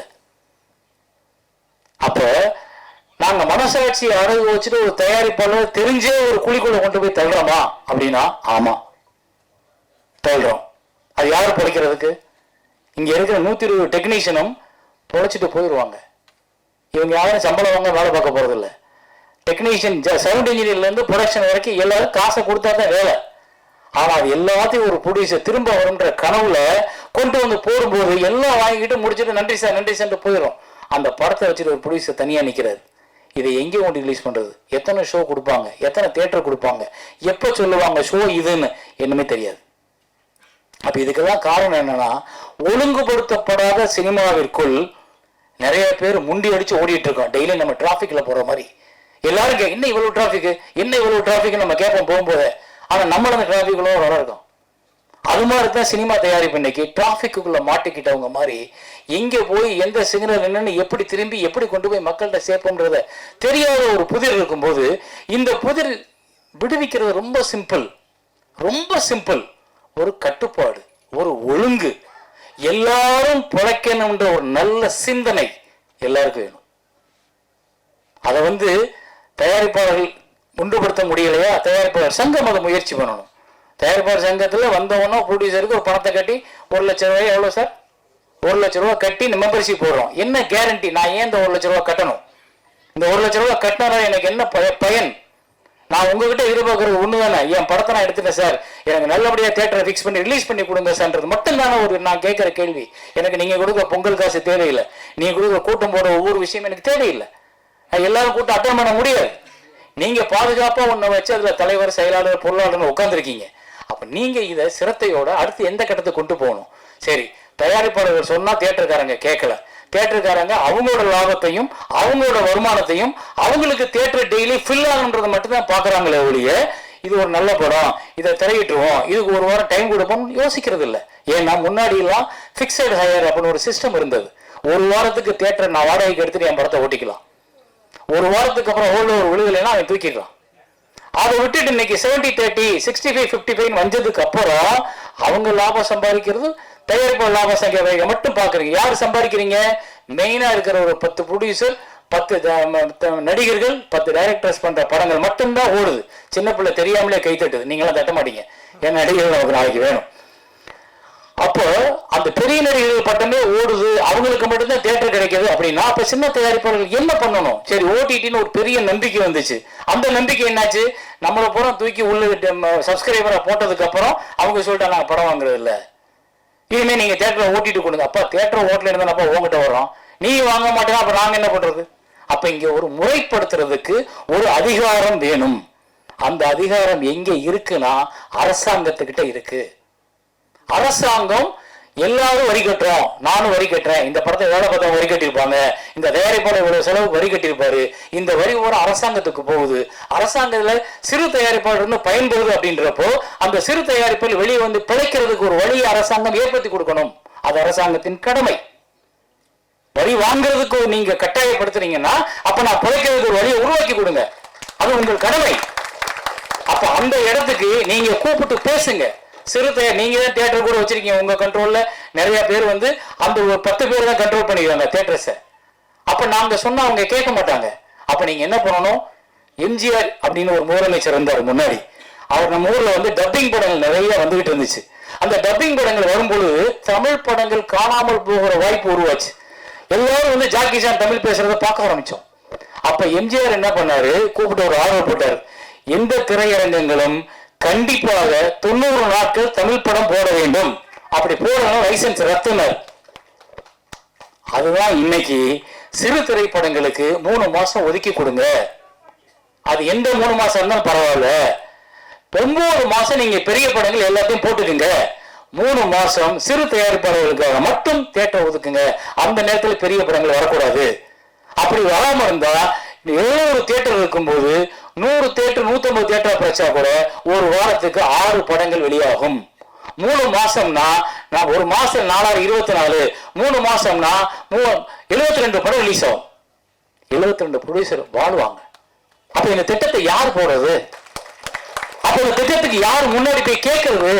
அப்ப நாங்க மனசாட்சியை அடகு வச்சுட்டு ஒரு தயாரிப்பாளர் தெரிஞ்சே ஒரு குழிக்குள்ள கொண்டு போய் தள்ளுறோமா அப்படின்னா ஆமா தள்ளுறோம். அது யாரு பொழைக்கிறதுக்கு? இங்க இருக்கிற 120 டெக்னீஷியனும் பொழைச்சிட்டு போயிடுவாங்க. இவங்க யாரும் சம்பளம் வாங்க வேலை பார்க்க போறது இல்லை. டெக்னீஷியன் சவுண்ட் இன்ஜினியர்ல இருந்து ப்ரொடக்ஷன் வரைக்கும் எல்லாரும் காசை கொடுத்தா தான் வேலை. ஆனா அது எல்லாத்தையும் ஒரு ப்ரொடியூசர் திரும்ப வரும்ன்ற கனவுல கொண்டு வந்து போடும்போது எல்லாம் வாங்கிட்டு முடிச்சுட்டு நன்றி சார் போயிடும். அந்த படத்தை வச்சுட்டு ஒரு ப்ரொடியூசர் தனியா நிக்கிறாரு. இதை எங்கே கொண்டு ரிலீஸ் பண்றது? எத்தனை ஷோ கொடுப்பாங்க, எத்தனை தியேட்டர் கொடுப்பாங்க, எப்ப சொல்லுவாங்க ஷோ இதுன்னு என்னமே தெரியாது. அப்ப இதுக்கெல்லாம் காரணம் என்னன்னா ஒழுங்குபடுத்தப்படாத சினிமாவிற்குள் நிறைய பேர் முண்டி அடிச்சு ஓடிட்டு இருக்கோம். டெய்லி நம்ம டிராபிக்ல போற மாதிரி எல்லாரும் என்ன இவ்வளவு டிராபிக் நம்ம கேட்போம் போகும்போது. ஆனா நம்மள அந்த டிராபிக்ல வர இருக்கோம். அது மாதிரி தான் சினிமா தயாரிப்பு இன்னைக்கு டிராஃபிக்குள்ள மாட்டிக்கிட்டவங்க மாதிரி எங்க போய் எந்த சிக்னல் என்னன்னு எப்படி திரும்பி எப்படி கொண்டு போய் மக்கள்கிட்ட சேர்ப்போம்ன்றத தெரியாத ஒரு புதிர் இருக்கும்போது இந்த புதிர் விடுவிக்கிறது ரொம்ப சிம்பிள், ரொம்ப சிம்பிள். ஒரு கட்டுப்பாடு, ஒரு ஒழுங்கு, எல்லாரும் பிழைக்கணும்ன்ற ஒரு நல்ல சிந்தனை எல்லாருக்கும் வேணும். அதை தயாரிப்பாளர்கள் ஒன்றுபடுத்த முடியலையா, தயாரிப்பாளர் சங்கம் அதை முயற்சி பண்ணணும். தயாரிப்பாளர் சங்கத்தில் வந்தவொன்னோ ப்ரொடியூசருக்கு ஒரு பணத்தை கட்டி 1 லட்ச ரூபாய், எவ்வளோ சார், 1 லட்ச ரூபா கட்டி மெம்பர்ஷிப் போடுறோம். என்ன கேரண்டி? நான் ஏன் இந்த 1 லட்ச ரூபா கட்டணும்? இந்த 1 லட்ச ரூபா கட்டினால எனக்கு என்ன பயன்? நான் உங்ககிட்ட எதிர்பார்க்கறது ஒன்று தானே, என் படத்தை நான் எடுத்துட்டேன் சார், எனக்கு நல்லபடியாக தேட்டரை ஃபிக்ஸ் பண்ணி ரிலீஸ் பண்ணி கொடுங்க சார்ன்றது மட்டும் தானே நான் கேட்குற கேள்வி. எனக்கு நீங்கள் கொடுக்க பொங்கல் காசு தேவையில்லை, நீங்கள் கொடுக்க கூட்டம் போடுற ஒவ்வொரு விஷயம் எனக்கு தேவையில்லை. எல்லாரும் கூட்டம் அட்டன் பண்ண முடியாது. நீங்கள் பாதுகாப்பாக ஒன்றை வச்சு அதில் தலைவர், செயலாளர், பொருளாளர்னு உட்காந்துருக்கீங்க. அப்போ நீங்கள் இதை சிரத்தையோட அடுத்து எந்த கட்டத்துக்கு கொண்டு போகணும்? சரி, தயாரிப்பாளர்கள் சொன்னால் தியேட்டருக்காரங்க கேட்கல, தியேட்டருக்காரங்க அவங்களோட லாபத்தையும் அவங்களோட வருமானத்தையும் அவங்களுக்கு தியேட்டர் டெய்லி ஃபில் ஆகுன்றதை மட்டும்தான் பார்க்குறாங்களே ஒழிய இது ஒரு நல்ல படம், இதை திரையிட்டுருவோம், இதுக்கு ஒரு வாரம் டைம் கொடுப்போம்னு யோசிக்கிறது இல்லை. ஏன்னா முன்னாடியெல்லாம் ஃபிக்ஸட் ஹையர் அப்படின்னு ஒரு சிஸ்டம் இருந்தது. ஒரு வாரத்துக்கு தியேட்டர் நான் வாடகைக்கு எடுத்துட்டு என் படத்தை ஓட்டிக்கலாம், ஒரு வாரத்துக்கு அப்புறம் ஹோல்ட் ஓவர் விழுகலைன்னா அவன் தூக்கிக்கலாம். அதை விட்டுட்டு இன்னைக்கு 70-30, 65-55 வந்ததுக்கு அப்புறம் அவங்க லாபம் சம்பாதிக்கிறது தயாரிப்பாளர் லாபம் சம்பாதிக்க மட்டும் பாக்குறீங்க. யாரு சம்பாதிக்கிறீங்க? மெயினா இருக்கிற ஒரு 10 ப்ரொடியூசர், 10 நடிகர்கள், 10 டைரக்டர்ஸ் பண்ற படங்கள் மட்டும்தான் ஓடுது. சின்ன பிள்ளை தெரியாமலே கை தட்டுது, நீங்களாம் தட்ட மாட்டீங்க, ஏன் நடிகர்கள் நமக்கு நாளைக்கு வேணும். அப்போ அந்த பெரிய நடிகர்கள் பட்டமே ஓடுது, அவங்களுக்கு மட்டும்தான் தியேட்டர் கிடைக்குது அப்படின்னா அப்ப சின்ன தயாரிப்பாளர்கள் என்ன பண்ணணும்? சரி, ஓடிடின்னு ஒரு பெரிய நம்பிக்கை வந்துச்சு. அந்த நம்பிக்கை என்னாச்சு? நம்மளை பூரா தூக்கி உள்ள சப்ஸ்கிரைபரை போட்டதுக்கு அப்புறம் அவங்க சொல்லிட்டா நாங்கள் படம் வாங்குறது இல்லை, இனிமே நீங்க தியேட்டரை ஓட்டிட்டு கொடுங்க. அப்பா தியேட்டர் ஓட்டல இருந்தா உங்ககிட்ட வரோம், நீ வாங்க மாட்டேங்க, அப்ப நாங்க என்ன பண்றது? அப்ப இங்க ஒரு முறைப்படுத்துறதுக்கு ஒரு அதிகாரம் வேணும். அந்த அதிகாரம் எங்க இருக்குன்னா அரசாங்கத்துக்கிட்ட இருக்கு. அரசாங்கம் எல்லாரும் வரி கட்டுறோம், நானும் வரி கட்டுறேன், இந்த படத்தை வேலை பார்த்தா வரி கட்டியிருப்பாங்க, இந்த தயாரிப்பாளர் இவ்வளவு செலவு வரி கட்டியிருப்பாரு, இந்த வரி ஒரு அரசாங்கத்துக்கு போகுது. அரசாங்கத்துல சிறு தயாரிப்பாளர் பயன்படுது அப்படின்றப்போ அந்த சிறு தயாரிப்பாளர் வெளியே வந்து பிழைக்கிறதுக்கு ஒரு வழியை அரசாங்கம் ஏற்படுத்தி கொடுக்கணும். அது அரசாங்கத்தின் கடமை. வரி வாங்குறதுக்கு நீங்க கட்டாயப்படுத்துறீங்கன்னா அப்ப நான் பிழைக்கிறதுக்கு ஒரு வழியை உருவாக்கி கொடுங்க, அது உங்கள் கடமை. அப்ப அந்த இடத்துக்கு நீங்க கூப்பிட்டு பேசுங்க. சிறுத்தை நீங்க தான் தியேட்டர் கூட வச்சிருக்கீங்க உங்க கண்ட்ரோல்ல, நிறைய பேர் அந்த ஒரு 10 பேர் தான் கண்ட்ரோல் பண்ணிக்கிறாங்க தியேட்டர்ஸை. அப்ப நாங்க சொன்னா அவங்க கேட்க மாட்டாங்க. அப்ப நீங்க என்ன பண்ணணும்? எம்ஜிஆர் அப்படின்னு ஒரு முதலமைச்சர் இருந்தார் முன்னாடி, அவர் நம்ம ஊர்ல டப்பிங் படங்கள் நிறைய வந்துகிட்டு இருந்துச்சு. அந்த டப்பிங் படங்கள் வரும்பொழுது தமிழ் படங்கள் காணாமல் போகிற வாய்ப்பு உருவாச்சு. எல்லாரும் ஜாக்கி சான் தமிழ் பேசுறத பார்க்க ஆரம்பிச்சோம். அப்ப எம்ஜிஆர் என்ன பண்ணாரு? கூப்பிட்டு ஒரு ஆர்வம் போட்டார், எந்த திரையரங்கங்களும் கண்டிப்பாக 90 நாட்கள் தமிழ் படம் போட வேண்டும், அப்படி போடணும் லைசன்ஸ் ரத்துனர். அதுதான் இன்னைக்கு சிறு திரைப்படங்களுக்கு 3 மாசம் ஒதுக்கி கொடுங்க. அது எந்த 3 மாசம் இருந்தாலும் பரவாயில்ல, 9 மாசம் நீங்க பெரிய படங்கள் எல்லாத்தையும் போட்டுக்குங்க, 3 மாசம் சிறு தயாரிப்பாளர்களுக்காக மட்டும் தியேட்டர் ஒதுக்குங்க. அந்த நேரத்தில் பெரிய படங்கள் வரக்கூடாது. அப்படி வராம இருந்தா 700 தியேட்டர் இருக்கும்போது 100 தியேட்டர் 150 தியேட்டர் பிரச்சா கூட ஒரு வாரத்துக்கு 6 படங்கள் வெளியாகும். 3 மாசம்னா நான் ஒரு மாசம் 424, 3 மாசம்னா 72 படம் ரிலீஸ் ஆகும். 72 ப்ரொடியூசர் வாழ்வாங்க. அப்ப இந்த திட்டத்தை யார் போடுறது? அப்ப இந்த திட்டத்துக்கு யார் முன்னாடி போய் கேட்கறது?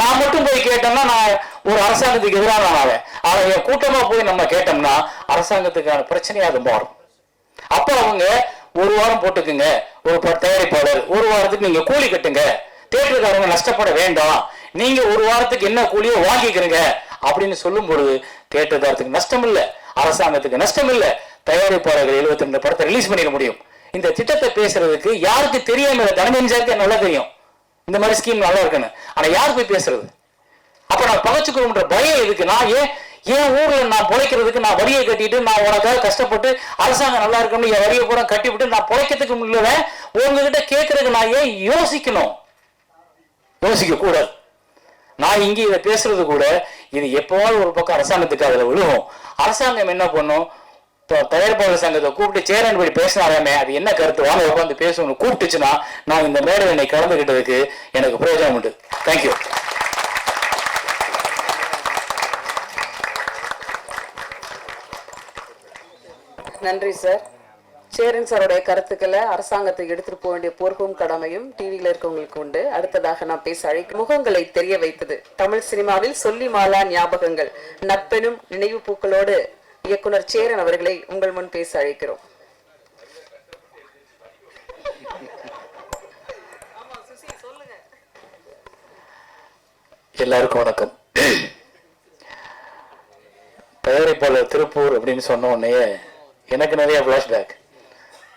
நான் மட்டும் போய் கேட்டோம்னா நான் ஒரு அரசாங்கத்துக்கு எதிரான ஆவேன். ஆனா என் கூட்டமா போய் நம்ம கேட்டோம்னா அரசாங்கத்துக்கான பிரச்சனையா அது மாறும். அப்ப அவங்க ஒரு வாரம் போட்டுக்குங்க, ஒரு தயாரிப்பாளர் ஒரு வாரத்துக்கு நீங்க கூலி கட்டுங்க, தியேட்டருக்காரங்க நஷ்டப்பட வேண்டாம், நீங்க ஒரு வாரத்துக்கு என்ன கூலியோ வாங்கிக்கிறீங்க அப்படின்னு சொல்லும் பொழுது தியேட்டருக்காரத்துக்கு நஷ்டம் இல்ல, அரசாங்கத்துக்கு நஷ்டம் இல்ல, தயாரிப்பாளர்கள் 72 படத்தை ரிலீஸ் பண்ணிட முடியும். இந்த திட்டத்தை பேசுறதுக்கு யாருக்கு தெரியாம? தனஞ்சருக்கு நல்லா தெரியும் இந்த மாதிரி ஸ்கீம் நல்லா இருக்குன்னு, ஆனா யார் போய் பேசுறது? அப்ப நான் பகச்சுக்கணும்ன்ற பயம் எதுக்கு? நான் ஏன் ஊர்ல நான் பிழைக்கிறதுக்கு நான் வரியை கட்டிட்டு நான் உனக்காக கஷ்டப்பட்டு அரசாங்கம் நல்லா இருக்கணும்னு என் வரியை பூரா கட்டிவிட்டு நான் பிழைக்கிறதுக்கு முடியல உங்ககிட்ட கேட்கறதுக்கு நான் ஏன் யோசிக்கணும்? யோசிக்க கூடாது. நான் இங்கே இதை பேசுறது கூட இது எப்போவாவது ஒரு பக்கம் அரசாங்கத்துக்கு அதுல விழுவும். அரசாங்கம் என்ன பண்ணும்? தயாரிப்பாளர் சங்கத்தை கூப்பிட்டு சேரன் படி பேசினாராமே, அது என்ன கருத்து, வாங்க உட்காந்து பேசணும்னு கூப்பிட்டுச்சுன்னா நான் இந்த மேடை என்னை கலந்துகிட்டதுக்கு எனக்கு பிரயோஜனம் உண்டு. தேங்க்யூ. நன்றி சார். சேரன் சாருடைய கருத்துக்களை அரசாங்கத்துக்கு எடுத்துட்டு போக வேண்டிய பொறுப்பும் கடமையும் டிவியில இருக்கவங்களுக்கு உண்டு. அடுத்ததாக நான் பேச அழைக்கும் முகங்களை தெரிய வைத்தது தமிழ் சினிமாவில் சொல்லி மாலா ஞாபகங்கள் நட்பெனும் நினைவு பூக்களோடு இயக்குனர் சேரன் அவர்களை உங்கள் முன் பேச அழைக்கிறோம். எல்லாருக்கும் வணக்கம். தயாரிப்பாளர் திருப்பூர் அப்படின்னு சொன்ன உடனே எனக்கு நிறைய ஃப்ளாஷ்பேக்.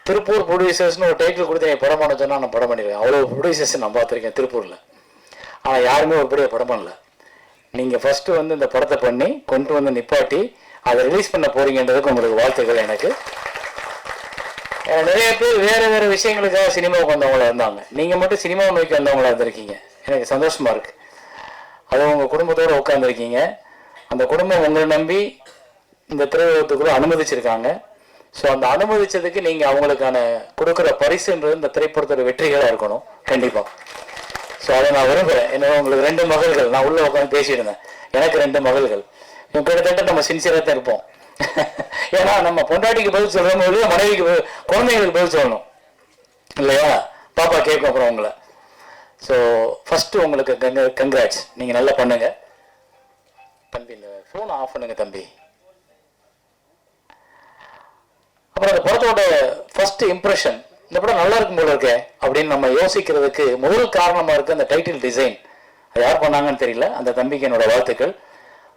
திருப்பூர் ப்ரொடியூசர்ஸ்னு ஒரு டைட்டில் கொடுத்து என் படம் பண்ண சொன்னால் நான் படம் பண்ணிடுவேன். அவ்வளோ ப்ரொடியூசர்ஸ் நான் பார்த்துருக்கேன் திருப்பூரில். ஆனால் யாருமே ஒரு பெரிய படம் பண்ணல. நீங்கள் ஃபஸ்ட்டு வந்து இந்த படத்தை பண்ணி கொண்டு வந்து நிப்பாட்டி அதை ரிலீஸ் பண்ண போறீங்கன்றதுக்கு உங்களுக்கு வாழ்த்துக்கள். எனக்கு நிறைய பேர் வேறு வேறு விஷயங்களுக்காக சினிமாவுக்கு வந்தவங்களா இருந்தாங்க. நீங்கள் மட்டும் சினிமாவை நோக்கி வந்தவங்களா இருந்திருக்கீங்க. எனக்கு சந்தோஷமாக இருக்குது. அது உங்கள் குடும்பத்தோடு உட்காந்துருக்கீங்க. அந்த குடும்பம் உங்களை நம்பி இந்த திரையுலகத்துக்குள்ளே அனுமதிச்சிருக்காங்க. ஸோ அந்த அனுமதிச்சதுக்கு நீங்கள் அவங்களுக்கான கொடுக்குற பரிசுன்றது இந்த திரைப்படத்தோட வெற்றிகளாக இருக்கணும் கண்டிப்பாக. ஸோ அதை நான் விரும்புகிறேன். என்னோட உங்களுக்கு 2 மகள்கள், நான் உள்ளே உட்காந்து பேசியிருந்தேன். எனக்கு 2 மகள்கள். கிட்டத்தட்ட நம்ம சின்சியராக தான் இருப்போம். ஏன்னா நம்ம பொண்டாட்டிக்கு பதில் சொல்கிறோம், மனைவிக்கு குழந்தைங்களுக்கு பதில் சொல்லணும் இல்லையா? பாப்பா கேட்கும் அப்புறம் உங்களை. ஸோ ஃபஸ்ட்டு உங்களுக்கு கங்க்ராட்ஸ். நீங்கள் நல்லா பண்ணுங்க தம்பி. இந்த ஃபோனை ஆஃப் பண்ணுங்க தம்பி. அப்புறம் அந்த படத்தோட ஃபர்ஸ்ட் இம்ப்ரெஷன், இந்த படம் நல்லா இருக்கும் போல இருக்கே அப்படின்னு நம்ம யோசிக்கிறதுக்கு முதல் காரணமாக இருக்குது அந்த டைட்டில் டிசைன். அது யார் பண்ணாங்கன்னு தெரியல. அந்த தம்பிக்கு என்னோட வாழ்த்துக்கள்.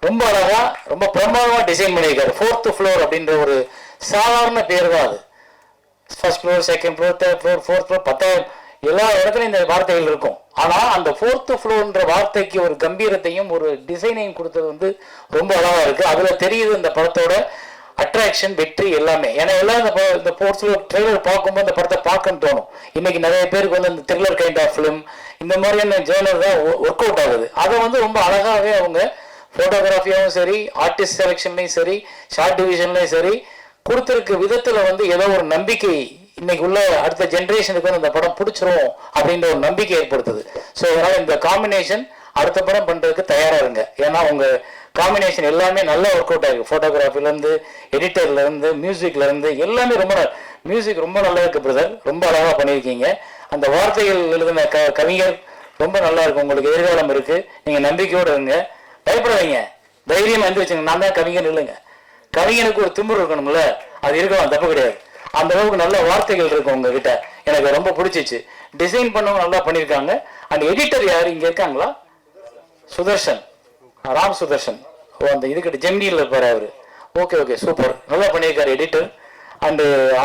ரொம்ப அழகா ரொம்ப பிரமாதமாக டிசைன் பண்ணியிருக்காரு. 4th floor அப்படின்ற ஒரு சாதாரண பேர் தான் அது. 1st floor, 2nd floor, 3rd floor, 4th floor, 10,000 எல்லா இடத்துலையும் இந்த வார்த்தைகள் இருக்கும். ஆனால் அந்த 4th floorன்ற வார்த்தைக்கு ஒரு கம்பீரத்தையும் ஒரு டிசைனையும் கொடுத்தது வந்து ரொம்ப அழகா இருக்கு. அதில் தெரியுது இந்த படத்தோட அட்ராக்ஷன், வெற்றி எல்லாமே. ஏன்னா எல்லாம் இந்த 4th floor ட்ரெய்லர் பார்க்கும்போது இந்த படத்தை பார்க்கணும்னு தோணும். இன்னைக்கு நிறைய பேருக்கு வந்து இந்த த்ரில்லர் கைண்ட் ஆஃப் ஃபிலிம் இந்த மாதிரியான ஜேர்னர் தான் ஒர்க் அவுட் ஆகுது. அதை வந்து ரொம்ப அழகாகவே அவங்க ஃபோட்டோகிராஃபியாகவும் சரி, ஆர்டிஸ்ட் செலெக்ஷன்லையும் சரி, ஷார்ட் டிவிஷன்லையும் சரி கொடுத்துருக்க விதத்தில் வந்து ஏதோ ஒரு நம்பிக்கை இன்னைக்கு உள்ள அடுத்த ஜென்ரேஷனுக்கு வந்து அந்த படம் பிடிச்சிரும் அப்படின்ற ஒரு நம்பிக்கை ஏற்படுத்துது. ஸோ அதனால் இந்த காம்பினேஷன் அடுத்த படம் பண்ணுறதுக்கு தயாராக இருங்க. ஏன்னா உங்கள் காம்பினேஷன் எல்லாமே நல்லா ஒர்க் அவுட் ஆகிருக்கு. ஃபோட்டோகிராஃபிலேருந்து, எடிட்டர்லேருந்து, மியூசிக்லேருந்து எல்லாமே ரொம்ப மியூசிக் ரொம்ப நல்லா இருக்குது பிரதர். ரொம்ப அழகாக பண்ணியிருக்கீங்க. அந்த வார்த்தைகள் எழுதின கவிஞர் ரொம்ப நல்லா இருக்கு. உங்களுக்கு எதிர்காலம் இருக்குது. நீங்கள் நம்பிக்கையோடு இருங்க, பயப்படாதீங்க, தைரியம் வந்து வச்சுங்க. நான் தான் கவிஞர் இல்லைங்க. கவிஞனுக்கு ஒரு திமிரு இருக்கணும்ல, அது இருக்கலாம், தப்பு கிடையாது. அந்த அளவுக்கு நல்ல வார்த்தைகள் இருக்கு உங்ககிட்ட. எனக்கு ரொம்ப பிடிச்சிச்சு. டிசைன் பண்ணவங்க நல்லா பண்ணியிருக்காங்க. அண்ட் எடிட்டர் யார் இங்கே இருக்காங்களா? சுதர்ஷன், ராம் சுதர்ஷன். ஓ, அந்த இதுக்கிட்ட ஜெமினியில் இருப்பார் அவர். ஓகே ஓகே, சூப்பர், நல்லா பண்ணியிருக்காரு எடிட்டர். அண்டு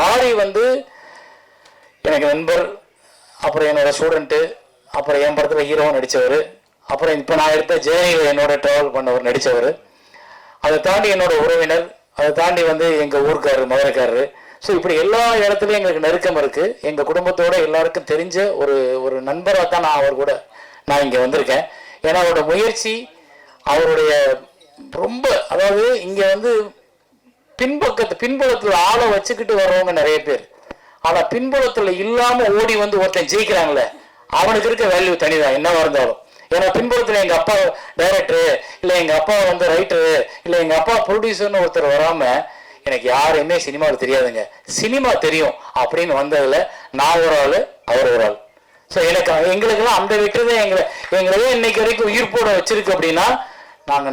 ஆரி வந்து எனக்கு நண்பர், அப்புறம் என்னோட ஸ்டூடெண்ட்டு, அப்புறம் என் படத்தில் ஹீரோவும் நடித்தவர், அப்புறம் இப்போ நான் எடுத்த ஜேர்னியில் என்னோட ட்ராவல் பண்ணவர் நடித்தவர், அதை தாண்டி என்னோட உறவினர், அதை தாண்டி வந்து எங்கள் ஊருக்காரரு, மதுரைக்காரரு. ஸோ இப்படி எல்லா இடத்துலையும் எங்களுக்கு நெருக்கம் இருக்குது. எங்கள் குடும்பத்தோட எல்லாருக்கும் தெரிஞ்ச ஒரு நண்பராக தான் நான் இங்கே வந்திருக்கேன். ஏன்னா அவரோட முயற்சி, அவருடைய ரொம்ப, அதாவது இங்கே வந்து பின்புலத்தில் ஆளை வச்சுக்கிட்டு வர்றவங்க நிறைய பேர். ஆனால் பின்புலத்தில் இல்லாமல் ஓடி வந்து ஒருத்தன் ஜெயிக்கிறாங்களே, அவனுக்கு இருக்க வேல்யூ தனிதான் என்னவா இருந்தாலும். ஏன்னா பின்புலத்தில் எங்கள் அப்பா டைரக்டரு, இல்லை எங்கள் அப்பா வந்து ரைட்டரு, இல்லை எங்கள் அப்பா ப்ரொடியூசர்னு ஒருத்தர் வராமல் எனக்கு யாரையுமே சினிமாவில் தெரியாதுங்க, சினிமா தெரியும் அப்படின்னு வந்ததில் நான் ஒரு ஆள், அவர் ஒரு ஆள். ஸோ எங்களுக்கெல்லாம் அந்த வெற்றி தான் எங்களையே இன்னைக்கு வரைக்கும் உயிர்ப்போட வச்சிருக்கு. அப்படின்னா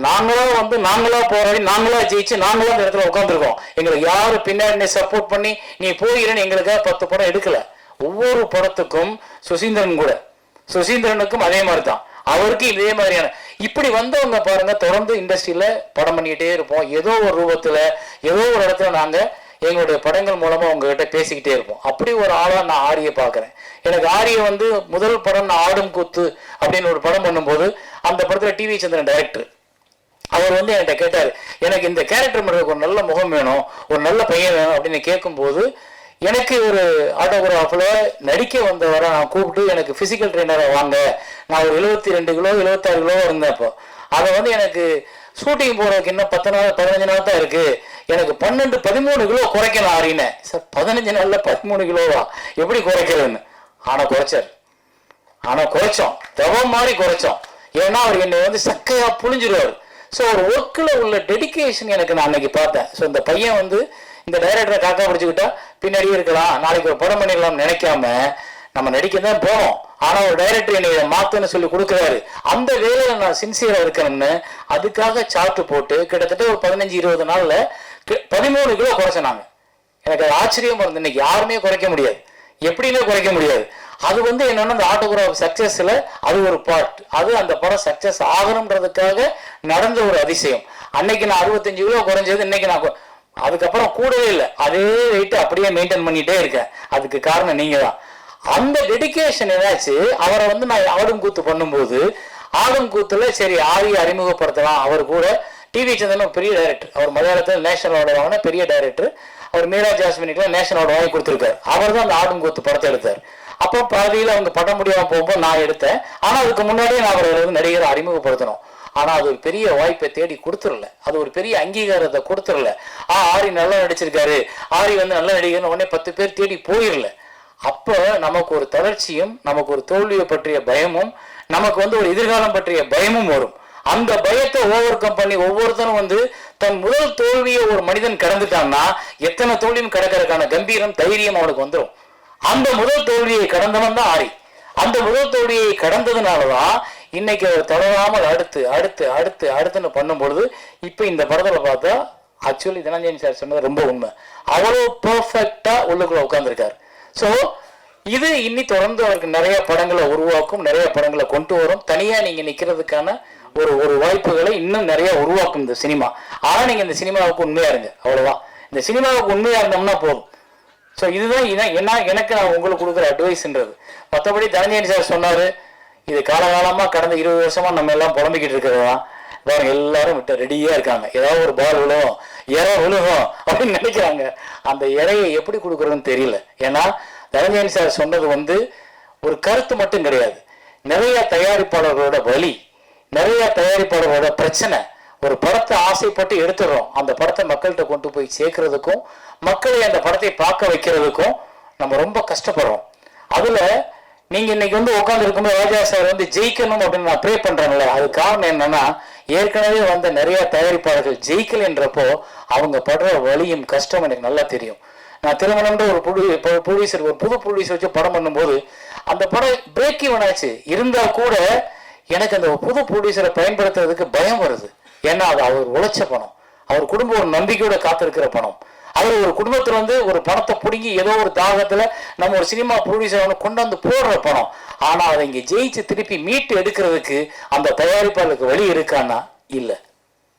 நாங்களா போராடி, நாங்களா ஜெயிச்சு, நாங்களா இந்த இடத்துல உட்காந்துருக்கோம். எங்களுக்கு யாரும் பின்னாடி சப்போர்ட் பண்ணி நீ போகிறேன்னு எங்களுக்காக 10 படம் எடுக்கல. ஒவ்வொரு படத்துக்கும் சுசீந்திரனுக்கும் அதே மாதிரி தான், அவருக்கு இதே மாதிரியான இப்படி வந்தவங்க பாருங்க, தொடர்ந்து இண்டஸ்ட்ரியில படம் பண்ணிக்கிட்டே இருப்போம். ஏதோ ஒரு ரூபத்துல, ஏதோ ஒரு இடத்துல நாங்க எங்களுடைய படங்கள் மூலமா உங்ககிட்ட பேசிக்கிட்டே இருப்போம். அப்படி ஒரு ஆளா நான் ஆரியை பார்க்குறேன். எனக்கு ஆரியை வந்து முதல் படம் நான் ஆடும் கூத்து அப்படின்னு ஒரு படம் பண்ணும்போது, அந்த படத்துல டிவி சந்திரன் டைரக்டர், அவர் வந்து என்கிட்ட கேட்டார், எனக்கு இந்த கேரக்டர் பண்ணுறதுக்கு ஒரு நல்ல முகம் வேணும், ஒரு நல்ல பையன் வேணும் அப்படின்னு கேட்கும்போது, எனக்கு ஒரு ஆட்டோகிராஃபில் நடிக்க வந்தவரை நான் கூப்பிட்டு எனக்கு ஃபிசிக்கல் ட்ரெயினரை வாங்க, நான் ஒரு 72 கிலோ 76 கிலோ இருந்தேன். அப்போ அதை வந்து எனக்கு ஷூட்டிங் போகிறதுக்கு இன்னும் 10 நாள் 15 நாள் தான் இருக்குது, எனக்கு 12-13 கிலோ குறைக்கணும் ஆறினேன். சார் 15 நாளில் 13 கிலோவா, எப்படி குறைக்கிறதுன்னு. ஆனால் குறைச்சோம், தவம் மாதிரி குறைச்சோம். ஏன்னா அவர் என்னை வந்து சக்கையாக புழிஞ்சிருவார். ஸோ ஒரு ஒர்க்கில் உள்ள டெடிக்கேஷன் எனக்கு நான் அன்னைக்கு பார்த்தேன். ஸோ இந்த பையன் வந்து இந்த டைரக்டரை காக்கா பிடிச்சுக்கிட்டா பின்னாடியே இருக்கலாம், நாளைக்கு ஒரு படம் பண்ணிடலாம் நினைக்காம நம்ம நடிக்க தான் போனோம். ஆனா ஒரு டைரக்டர் என்னை மாத்துன்னு சொல்லி கொடுக்குறாரு, அந்த வேலையில நான் சின்சியரா இருக்கணும்னு அதுக்காக சார்ட் போட்டு கிட்டத்தட்ட ஒரு 15-20 நாள்ல 13 கிலோ குறைச்சனாங்க. எனக்கு அது ஆச்சரியமா இருந்து, இன்னைக்கு யாருமே குறைக்க முடியாது, எப்படியுமே குறைக்க முடியாது. அது என்னன்னா அந்த ஆட்டோகிராஃப் சக்சஸ்ல அது ஒரு பார்ட், அது அந்த படம் சக்சஸ் ஆகணும்ன்றதுக்காக நடந்த ஒரு அதிசயம். அன்னைக்கு நான் 65 கிலோ குறைஞ்சது, இன்னைக்கு நான் அதுக்கப்புறம் கூடவே இல்லை, அதே வெயிட் அப்படியே மெயின்டைன் பண்ணிட்டே இருக்கேன். அதுக்கு காரணம் நீங்க தான். அந்த டெடிகேஷன் ஏதாச்சு அவரை நான் ஆடும் கூத்து பண்ணும்போது, ஆடும் கூத்துல சரி ஆரியை அறிமுகப்படுத்தலாம். அவர் கூட டிவி சந்திரன் பெரிய டைரக்டர், அவர் மலையாளத்தில் நேஷனல் அவார்டு வாங்கின பெரிய டைரக்டர். அவர் மீரா ஜாஸ்மினிக்குலாம் நேஷனல் அவார்டு வாங்கி கொடுத்துருக்காரு. அவர் தான் அந்த ஆடும் கூத்து படத்தை எடுத்தார். அப்போ பாதியில் அவங்க பட முடியாம போகும்போது நான் எடுத்தேன். ஆனா அதுக்கு முன்னாடியே நான் அவரை நடிகரை அறிமுகப்படுத்தணும். ஆனா அது ஒரு பெரிய வாய்ப்பை தேடி கொடுத்துடல, அது ஒரு பெரிய அங்கீகாரத்தை கொடுத்துடல. ஆரி நல்லா நடிச்சிருக்காரு, ஆரி நல்ல நடிகர்னு உடனே 10 பேர் தேடி போயிடல. அப்ப நமக்கு ஒரு தளர்ச்சியும், நமக்கு ஒரு தோல்வியை பற்றிய பயமும், நமக்கு ஒரு எதிர்காலம் பற்றிய பயமும் வரும். அந்த பயத்தை ஓவர் கம் பண்ணி ஒவ்வொருத்தரும் தன் முதல் தோல்வியை ஒரு மனிதன் கடந்துட்டான்னா எத்தனை தோல்வியும் கடக்கிறதுக்கான கம்பீரம், தைரியம் அவனுக்கு வந்துடும். அந்த முதல் தோல்வியை கடந்தவன் தான் ஆரி. அந்த முதல் தோல்வியை கடந்ததுனாலதான் இன்னைக்கு அவர் தளராமல் அடுத்து அடுத்து அடுத்து அடுத்துன்னு பண்ணும்பொழுது இப்ப இந்த படத்துல பார்த்தா ஆக்சுவலி தனஞ்சயன் சார் சொன்னது ரொம்ப உண்மை. அவ்வளவு பெர்ஃபெக்டா உள்ளுக்குள்ள உட்கார்ந்துருக்காரு. ஸோ இது இன்னி தொடர்ந்து அவருக்கு நிறைய படங்களை உருவாக்கும், நிறைய படங்களை கொண்டு வரும். தனியா நீங்க நிக்கிறதுக்கான ஒரு வாய்ப்புகளை இன்னும் நிறைய உருவாக்கும் இந்த சினிமா. ஆனா நீங்க இந்த சினிமாவுக்கு உண்மையா இருங்க, அவ்வளவுதான். இந்த சினிமாவுக்கு உண்மையா இருந்தோம்னா போதும். ஸோ இதுதான் எனக்கு நான் உங்களுக்கு கொடுக்குற அட்வைஸ்ன்றது. மற்றபடி தனஞ்சயன் சார் சொன்னாரு, இது காலகாலமா கடந்த 20 வருஷமா நம்ம எல்லாம் புலம்பிக்கிட்டு இருக்கிறதா, எல்லாரும் விட்டு ரெடியா இருக்காங்க. ஏதாவது ஒரு பால் விழுகும், இறை விழுகும் அப்படின்னு நினைக்கிறாங்க. அந்த இறையை எப்படி கொடுக்குறதுன்னு தெரியல. ஏன்னா தனஞ்சயன் சார் சொன்னது ஒரு கருத்து மட்டும் கிடையாது, நிறைய தயாரிப்பாளர்களோட வலி, நிறைய தயாரிப்பாளர்களோட பிரச்சனை. ஒரு படத்தை ஆசைப்பட்டு எடுத்துடுறோம், அந்த படத்தை மக்கள்கிட்ட கொண்டு போய் சேர்க்கறதுக்கும் மக்களை அந்த படத்தை பார்க்க வைக்கிறதுக்கும் நம்ம ரொம்ப கஷ்டப்படுறோம். அதுல நீங்க இன்னைக்கு உட்கார்ந்து இருக்கும்போது ராஜா சார் ஜெயிக்கணும் அப்படின்னு நான் ப்ரே பண்றாங்களே, அது காரணம் என்னன்னா ஏற்கனவே வந்த நிறைய தயாரிப்பாளர்கள் ஜெயிக்கல் என்றப்போ அவங்க படுற வலியும் கஷ்டம் எனக்கு நல்லா தெரியும். நான் திருமணம்ன்ற ஒரு ப்ரொடியூசர், ஒரு புது ப்ரொடியூசர் வச்சு படம் பண்ணும்போது அந்த படம் பிரேக் ஈவன் ஆச்சு. இருந்தா கூட எனக்கு அந்த புது ப்ரொடியூசரை பயன்படுத்துறதுக்கு பயம் வருது. ஏன்னா அது அவர் உழைச்ச பணம், அவர் குடும்பம் ஒரு நம்பிக்கையோட காத்திருக்கிற பணம். அவர் ஒரு குடும்பத்துல ஒரு பணத்தை பிடுங்கி ஏதோ ஒரு தாகத்துல நம்ம ஒரு சினிமா ப்ரொடியூசர் கொண்டு போடுற பணம். ஆனா அதை இங்க ஜெயிச்சு திருப்பி மீட்டு எடுக்கிறதுக்கு அந்த தயாரிப்பாளருக்கு வழி இருக்கான்னா இல்ல.